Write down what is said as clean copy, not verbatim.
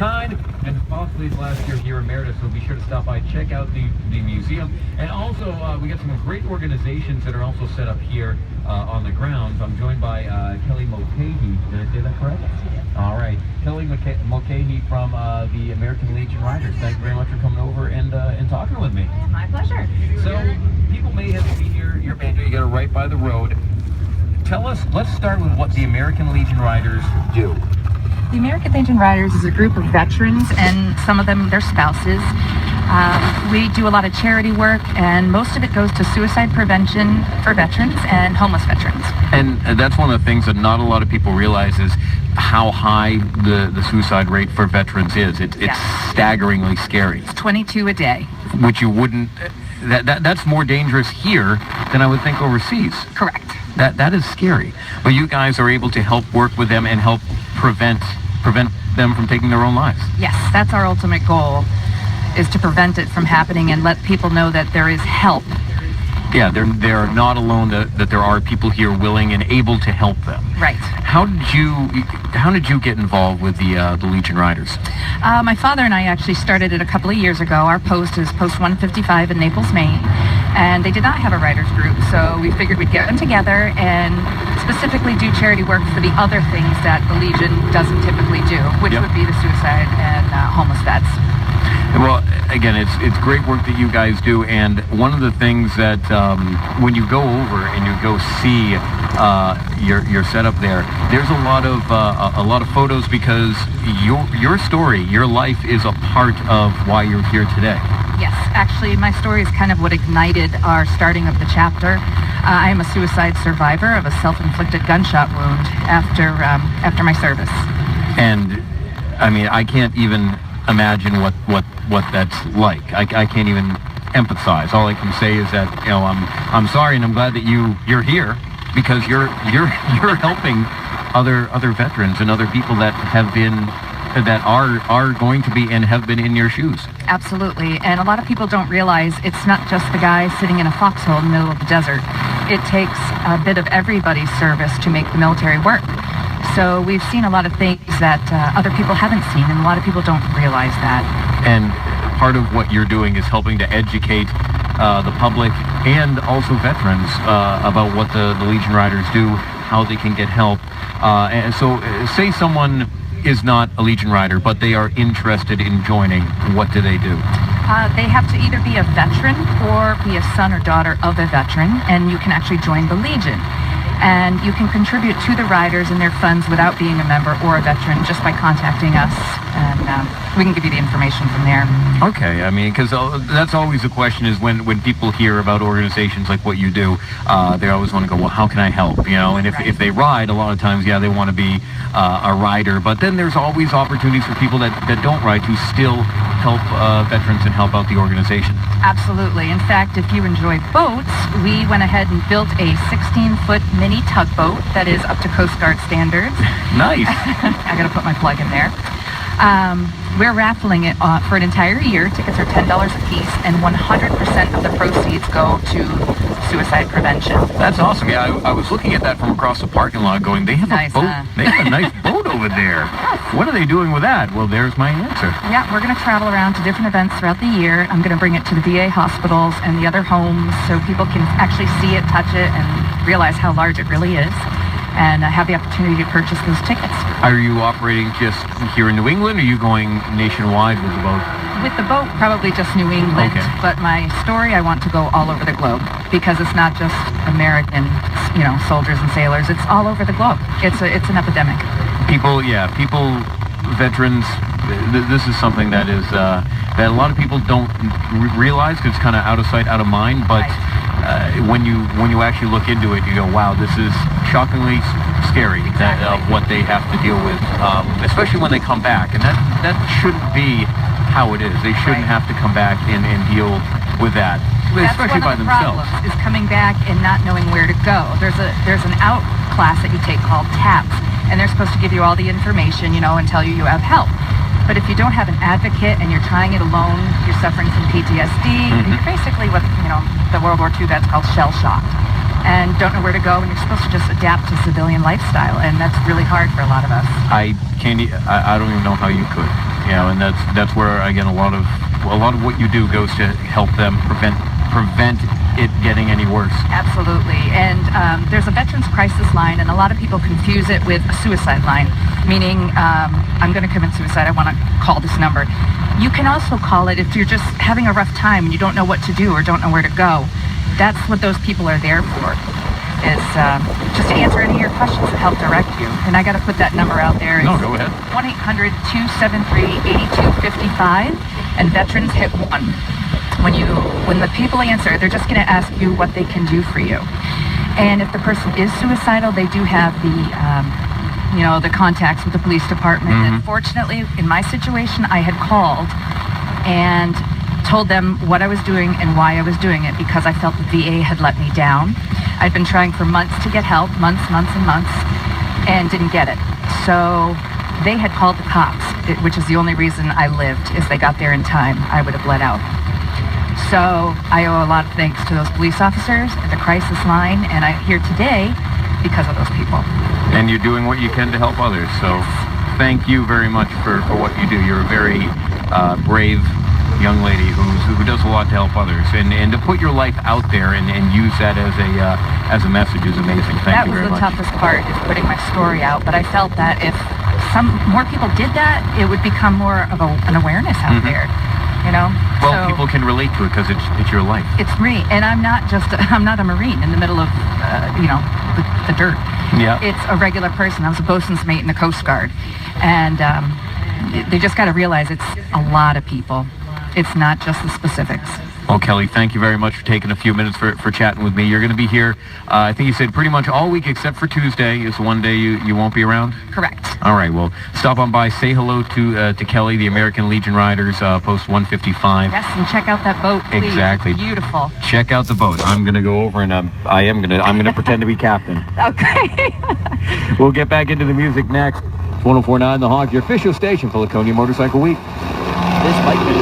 kind, and possibly his last year here emeritus, so be sure to stop by, check out the museum. And also, we got some great organizations that are also set up here on the grounds. I'm joined by Kelly Mulcahy. Did I say that correct? Yes, you did. All right. Kelly Mulcahy from the American Legion Riders. Thank you very much for coming over and talking with me. My pleasure. So, people may have seen your banjo. You got it right by the road. Tell us, let's start with what the American Legion Riders do. The American Legion Riders is a group of veterans, and some of them, their spouses. We do a lot of charity work, and most of it goes to suicide prevention for veterans and homeless veterans. And that's one of the things that not a lot of people realize is how high the suicide rate for veterans is. It's staggeringly scary. It's 22 a day. Which you wouldn't, that's more dangerous here than I would think overseas. Correct. That is scary. But you guys are able to help work with them and help prevent them from taking their own lives. Yes, that's our ultimate goal, is to prevent it from happening and let people know that there is help. Yeah, they're not alone, that there are people here willing and able to help them. Right. How did you get involved with the Legion Riders? My father and I actually started it a couple of years ago. Our post is Post 155 in Naples, Maine, and they did not have a writers group, so we figured we'd get them together and specifically do charity work for the other things that the Legion doesn't typically do, which would be the suicide and homeless vets. Well, again, it's great work that you guys do, and one of the things that when you go over and you go see your setup there's a lot of photos, because your story, your life is a part of why you're here today. Yes, actually, my story is kind of what ignited our starting of the chapter. I am a suicide survivor of a self-inflicted gunshot wound after my service. And I mean, I can't even imagine what that's like. I can't even empathize. All I can say is that, you know, I'm sorry, and I'm glad that you're here, because you're helping other veterans and other people that are going to be and have been in your shoes. Absolutely, and a lot of people don't realize it's not just the guy sitting in a foxhole in the middle of the desert. It takes a bit of everybody's service to make the military work. So we've seen a lot of things that other people haven't seen, and a lot of people don't realize that. And part of what you're doing is helping to educate the public and also veterans about what the Legion Riders do, how they can get help. And so say someone is not a Legion Rider, but they are interested in joining. What do they do? They have to either be a veteran or be a son or daughter of a veteran, and you can actually join the Legion. And you can contribute to the Riders and their funds without being a member or a veteran, just by contacting us, and we can give you the information from there. Okay, I mean, because that's always the question, is when people hear about organizations like what you do, they always want to go, well, how can I help? You know, and if they ride, a lot of times, they want to be a rider, but then there's always opportunities for people that don't ride to still help veterans and help out the organization. Absolutely. In fact, if you enjoy boats, we went ahead and built a 16-foot mini tugboat that is up to Coast Guard standards. Nice. I got to put my plug in there. We're raffling it for an entire year. Tickets are $10 a piece, and 100% of the proceeds go to suicide prevention. That's awesome. Yeah, I was looking at that from across the parking lot going, they have a boat. They have a nice boat over there. What are they doing with that? Well, there's my answer. Yeah, we're going to travel around to different events throughout the year. I'm going to bring it to the VA hospitals and the other homes so people can actually see it, touch it, and realize how large it really is, and have the opportunity to purchase those tickets. Are you operating just here in New England, or are you going nationwide with the boat? With the boat, probably just New England, but my story, I want to go all over the globe, because it's not just American, soldiers and sailors. It's all over the globe. It's an epidemic. Veterans, this is something that is that a lot of people don't realize, because it's kind of out of sight, out of mind, but when you actually look into it, you go, wow, this is shockingly scary. Exactly. What they have to deal with, especially when they come back, and that shouldn't be how it is. They shouldn't have to come back and deal with that, especially by themselves. That's one of the problems, is coming back and not knowing where to go. There's an out class that you take called TAPS, and they're supposed to give you all the information, and tell you have help. But if you don't have an advocate and you're trying it alone, you're suffering from PTSD. You're basically what the World War II vets call shell shocked, and don't know where to go, and you're supposed to just adapt to civilian lifestyle, and that's really hard for a lot of us. I don't even know how you could. And that's where again a lot of what you do goes to help them prevent it getting any worse. Absolutely. And there's a veterans crisis line, and a lot of people confuse it with a suicide line, meaning I'm going to commit suicide, I want to call this number. You can also call it if you're just having a rough time and you don't know what to do or don't know where to go. That's what those people are there for, is just to answer any of your questions and help direct you. And I got to put that number out there. No, go ahead. 1-800-273-8255, and veterans hit 1. When the people answer, they're just going to ask you what they can do for you. And if the person is suicidal, they do have the contacts with the police department. Mm-hmm. And fortunately, in my situation, I had called and told them what I was doing and why I was doing it, because I felt the VA had let me down. I'd been trying for months to get help, months, and didn't get it. So they had called the cops, which is the only reason I lived, is they got there in time. I would have bled out. So I owe a lot of thanks to those police officers at the crisis line, and I'm here today because of those people. And you're doing what you can to help others. So thank you very much for what you do. You're a very brave young lady who does a lot to help others, and to put your life out there and use that as a message is amazing. Thank you very much. That was the toughest part, is putting my story out. But I felt that if some more people did that, it would become more of an awareness out there. Well, people can relate to it because it's your life. It's me, and I'm not a Marine in the middle of the dirt. Yeah. It's a regular person. I was a bosun's mate in the Coast Guard, and they just got to realize it's a lot of people. It's not just the specifics. Well, Kelly, thank you very much for taking a few minutes for chatting with me. You're going to be here, I think you said pretty much all week except for Tuesday is one day you won't be around? Correct. All right, well, stop on by, say hello to Kelly, the American Legion Riders, Post 155. Yes, and check out that boat, please. Exactly. It's beautiful. Check out the boat. I'm going to go over and I'm going to pretend to be captain. Okay. We'll get back into the music next. 1049 The Hog, your official station for Laconia Motorcycle Week. This might be